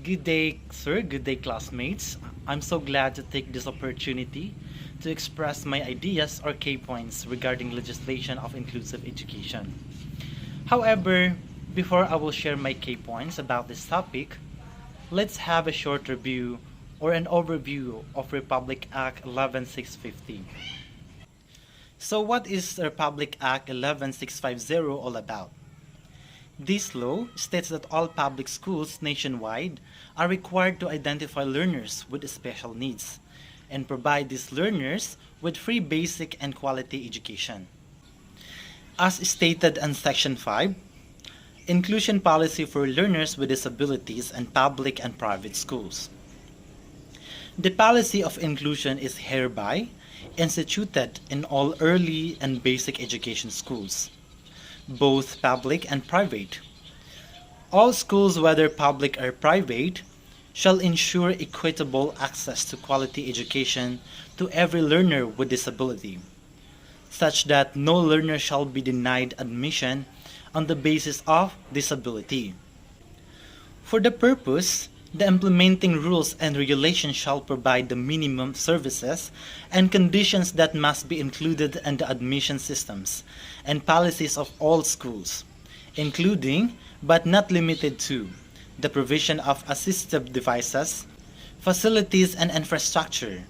Good day, sir. Good day, classmates. I'm so glad to take this opportunity to express my ideas or key points regarding legislation of inclusive education. However, before I will share my key points about this topic, let's have a short review or an overview of Republic Act 11650. So what is Republic Act 11650 all about? This law states that all public schools nationwide are required to identify learners with special needs and provide these learners with free basic and quality education. As stated in Section 5, inclusion policy for learners with disabilities in public and private schools. The policy of inclusion is hereby instituted in all early and basic education schools, both public and private. All schools, whether public or private, shall ensure equitable access to quality education to every learner with disability, such that no learner shall be denied admission on the basis of disability. For the purpose, the implementing rules and regulations shall provide the minimum services and conditions that must be included in the admission systems and policies of all schools, including, but not limited to, the provision of assistive devices, facilities and infrastructure,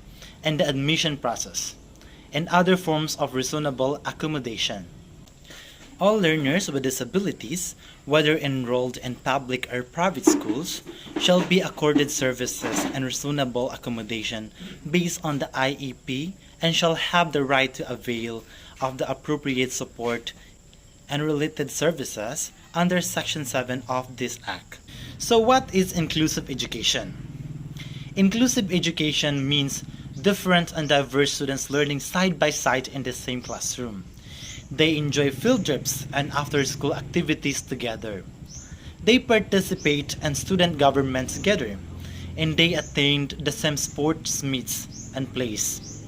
and the admission process, and other forms of reasonable accommodation. All learners with disabilities, whether enrolled in public or private schools, shall be accorded services and reasonable accommodation based on the IEP and shall have the right to avail of the appropriate support and related services under Section 7 of this Act. So what is inclusive education? Inclusive education means different and diverse students learning side by side in the same classroom. They enjoy field trips and after-school activities together. They participate in student government together, and they attend the same sports meets and plays.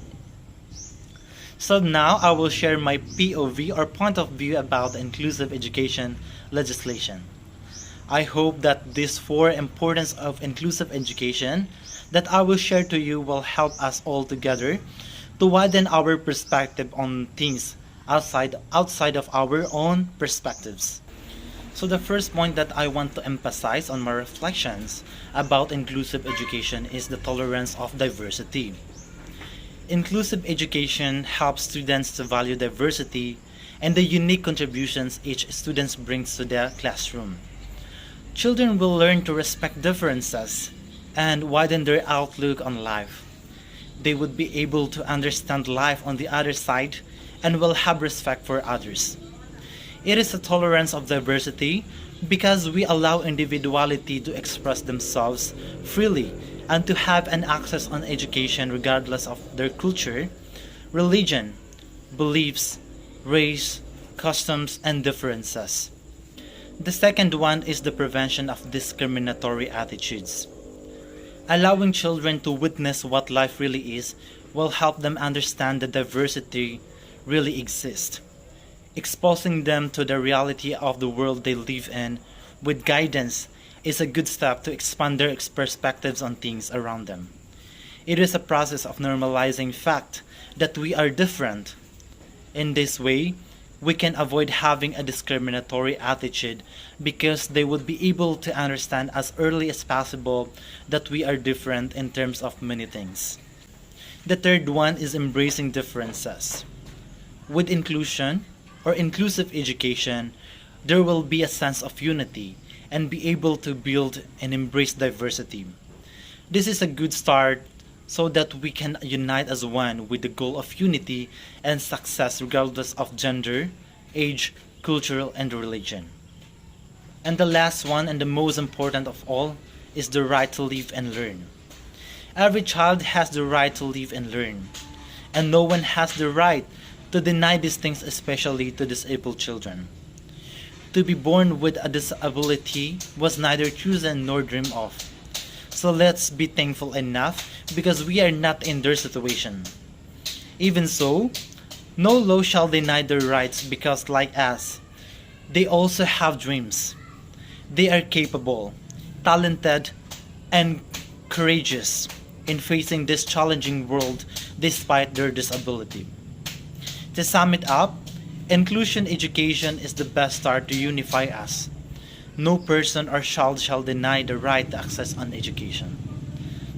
So now I will share my POV or point of view about the inclusive education legislation. I hope that these four importance of inclusive education that I will share to you will help us all together to widen our perspective on things outside of our own perspectives. So the first point that I want to emphasize on my reflections about inclusive education is the tolerance of diversity. Inclusive education helps students to value diversity and the unique contributions each student brings to their classroom. Children will learn to respect differences and widen their outlook on life. They would be able to understand life on the other side and will have respect for others. It is a tolerance of diversity because we allow individuality to express themselves freely and to have an access on education regardless of their culture, religion, beliefs, race, customs, and differences. The second one is the prevention of discriminatory attitudes. Allowing children to witness what life really is will help them understand that diversity really exists. Exposing them to the reality of the world they live in with guidance is a good step to expand their perspectives on things around them. It is a process of normalizing fact that we are different. In this way, we can avoid having a discriminatory attitude because they would be able to understand as early as possible that we are different in terms of many things. The third one is embracing differences. With inclusion or inclusive education, there will be a sense of unity and be able to build and embrace diversity. This is a good start so that we can unite as one with the goal of unity and success regardless of gender, age, cultural, and religion. And the last one and the most important of all is the right to live and learn. Every child has the right to live and learn, and no one has the right to deny these things, especially to disabled children. To be born with a disability was neither chosen nor dreamed of. So let's be thankful enough because we are not in their situation. Even so, no law shall deny their rights because like us, they also have dreams. They are capable, talented, and courageous in facing this challenging world despite their disability. To sum it up, inclusion education is the best start to unify us. No person or child shall deny the right to access on education.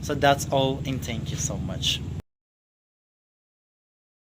So that's all, and thank you so much.